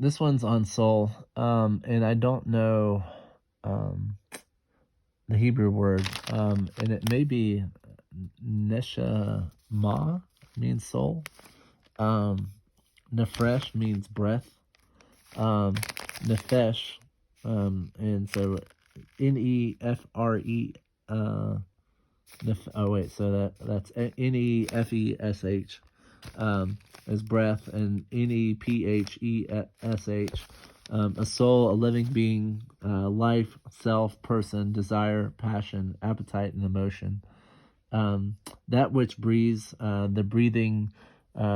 This one's on soul, and I don't know um, the Hebrew word, and it may be neshama, means soul. Um, nefresh means breath. Nefesh, and so Nefre. Oh wait, so that's Nefesh, as breath, and Nephesh, a soul, a living being, life, self, person, desire, passion, appetite, and emotion. That which breathes, the breathing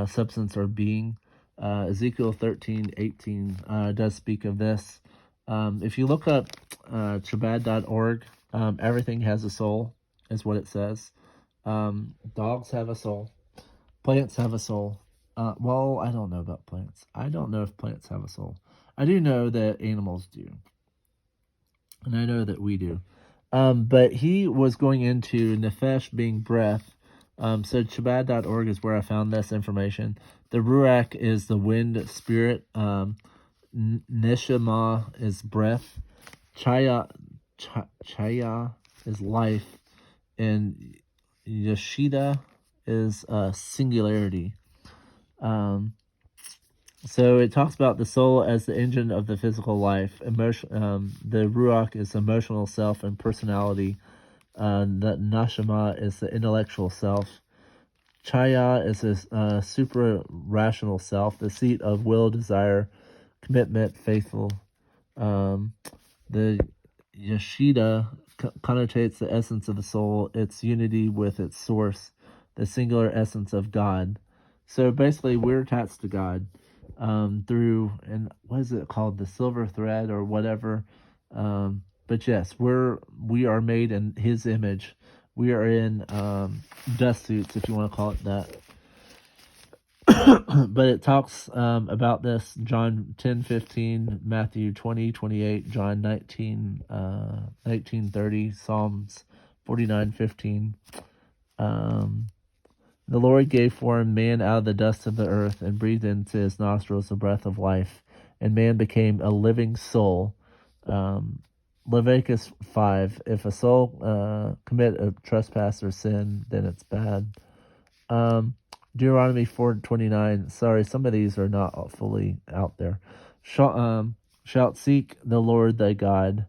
substance or being. Ezekiel 13:18 does speak of this. If you look up Chabad.org, everything has a soul, is what it says. Dogs have a soul. Plants have a soul. Well, I don't know about plants. I don't know if plants have a soul. I do know that animals do. And I know that we do. But he was going into Nefesh being breath. So Chabad.org is where I found this information. The Ruach is the wind spirit. Neshama is breath. Chaya is life. And Yoshida is singularity. So it talks about the soul as the engine of the physical life. The Ruach is emotional self and personality. The Nashama is the intellectual self. Chaya is a supra-rational self, the seat of will, desire, commitment, faithful. The Yeshida connotates the essence of the soul, its unity with its source, the singular essence of God. So basically, we're attached to God through, and what is it called, the silver thread or whatever. But yes, we are made in His image. We are in dust suits, if you want to call it that. But it talks about this: John 10:15, Matthew 20:28, John 19:30, Psalms 49:15. The Lord gave form man out of the dust of the earth and breathed into his nostrils the breath of life, and man became a living soul. Leviticus 5, if a soul commit a trespass or sin, then it's bad. Deuteronomy 4:29. Sorry, some of these are not fully out there. Shalt seek the Lord thy God.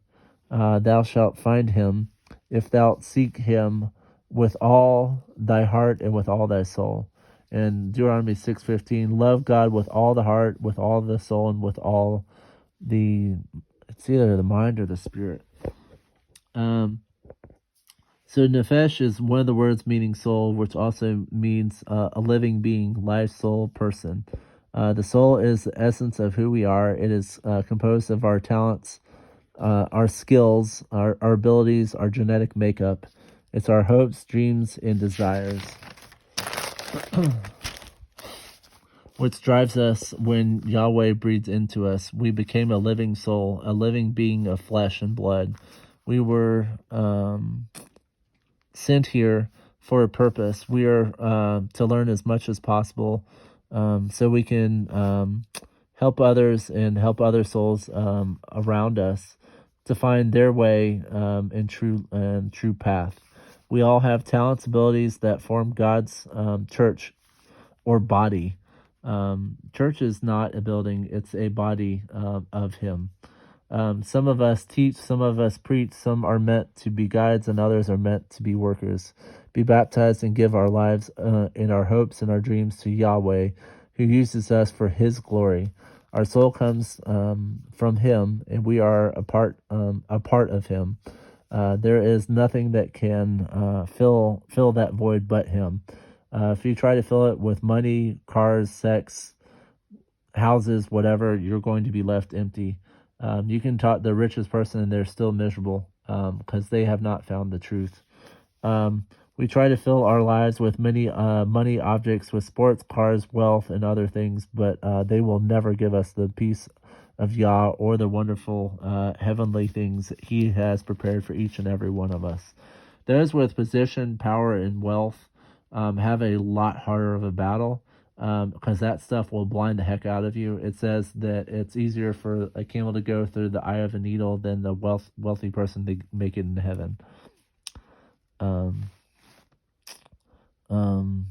Thou shalt find him, if thou seek him with all thy heart and with all thy soul. And Deuteronomy 6:15. Love God with all the heart, with all the soul, and with all it's either the mind or the spirit. So nefesh is one of the words meaning soul, which also means a living being, life, soul, person. The soul is the essence of who we are. It is composed of our talents, our skills, our abilities, our genetic makeup. It's our hopes, dreams, and desires, which drives us when Yahweh breathes into us. We became a living soul, a living being of flesh and blood. We were sent here for a purpose. We are to learn as much as possible, so we can help others and help other souls around us to find their way in true path. We all have talents, abilities that form God's church or body. Church is not a building; it's a body of Him. Some of us teach, some of us preach, some are meant to be guides, and others are meant to be workers. Be baptized and give our lives and our hopes and our dreams to Yahweh, who uses us for His glory. Our soul comes from Him, and we are a part of Him. There is nothing that can fill that void but Him. If you try to fill it with money, cars, sex, houses, whatever, you're going to be left empty. You can talk the richest person and they're still miserable because they have not found the truth. We try to fill our lives with many money, objects, with sports, cars, wealth, and other things, but they will never give us the peace of Yah or the wonderful heavenly things that He has prepared for each and every one of us. Those with position, power, and wealth have a lot harder of a battle. because that stuff will blind the heck out of you. It says that it's easier for a camel to go through the eye of a needle than the wealthy person to make it into heaven. Um, um,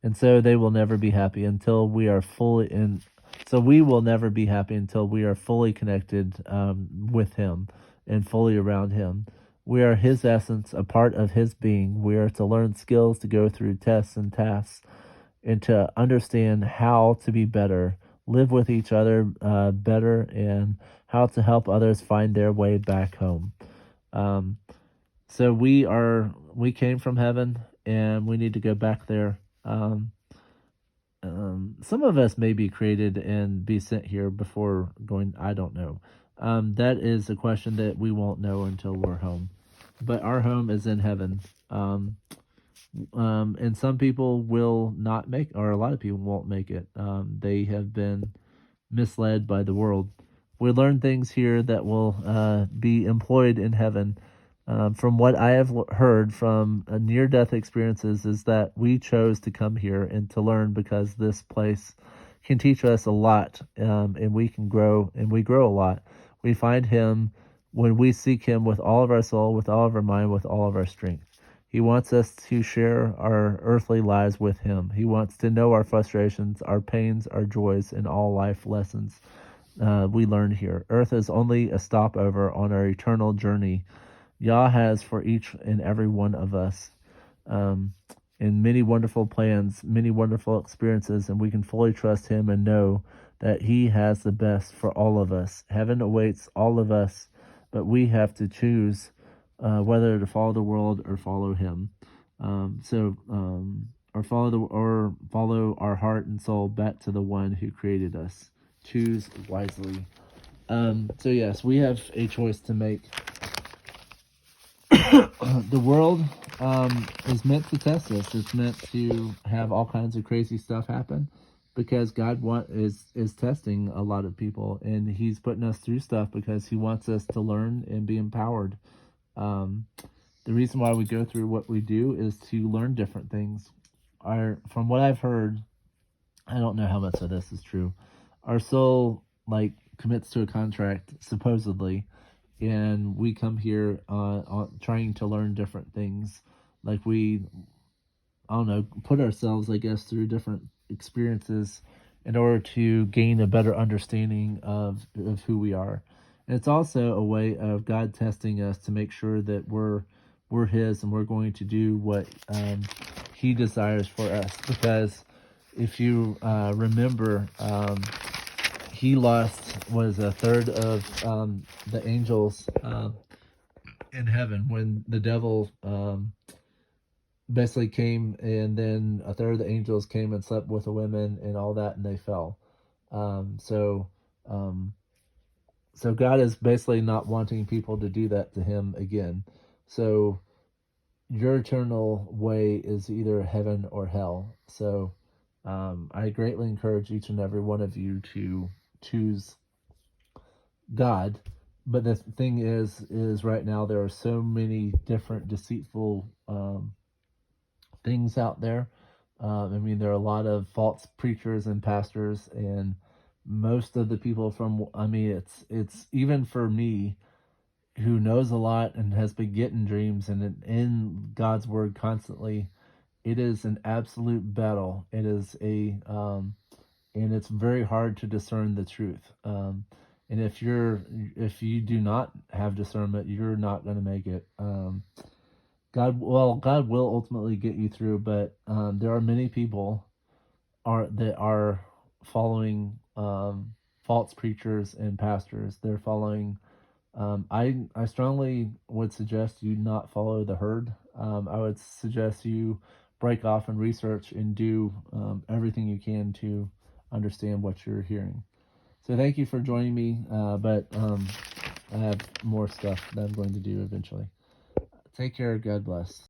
and so they will never be happy until we are fully in. So we will never be happy until we are fully connected with Him and fully around Him. We are His essence, a part of His being. We are to learn skills to go through tests and tasks and to understand how to be better, live with each other better, and how to help others find their way back home. Um, so we came from heaven, and we need to go back there. Some of us may be created and be sent here before going. I don't know. That is a question that we won't know until we're home. But our home is in heaven. And some people will not make, or a lot of people won't make it. They have been misled by the world. We learn things here that will be employed in heaven. From what I have heard from near death experiences, is that we chose to come here and to learn because this place can teach us a lot, and we can grow, and we grow a lot. We find Him when we seek Him with all of our soul, with all of our mind, with all of our strength. He wants us to share our earthly lives with Him. He wants to know our frustrations, our pains, our joys, and all life lessons we learn here. Earth is only a stopover on our eternal journey Yah has for each and every one of us. Um, and many wonderful plans, many wonderful experiences, and we can fully trust Him and know that He has the best for all of us. Heaven awaits all of us, but we have to choose whether to follow the world or follow Him. Or follow our heart and soul back to the One who created us. Choose wisely. So yes, we have a choice to make. The world is meant to test us. It's meant to have all kinds of crazy stuff happen because God is testing a lot of people, and He's putting us through stuff because He wants us to learn and be empowered. The reason why we go through what we do is to learn different things. From what I've heard, I don't know how much of this is true. Our soul commits to a contract supposedly, and we come here trying to learn different things. Like I don't know, put ourselves, I guess, through different experiences in order to gain a better understanding of who we are. And it's also a way of God testing us to make sure that we're His and we're going to do what He desires for us. Because if you remember, He lost a third of the angels in heaven when the devil basically came, and then a third of the angels came and slept with the women and all that, and they fell. So God is basically not wanting people to do that to Him again. So your eternal way is either heaven or hell. So I greatly encourage each and every one of you to choose God. But the thing is right now there are so many different deceitful things out there. I mean, there are a lot of false preachers and pastors, and most of the people it's even for me, who knows a lot and has been getting dreams and in God's word constantly. It is an absolute battle. It is and it's very hard to discern the truth. And if you do not have discernment, you're not going to make it. God will ultimately get you through, but there are many people that are following false preachers and pastors. They're following. I strongly would suggest you not follow the herd. I would suggest you break off and research and do everything you can to understand what you're hearing. So thank you for joining me, but I have more stuff that I'm going to do eventually. Take care. God bless.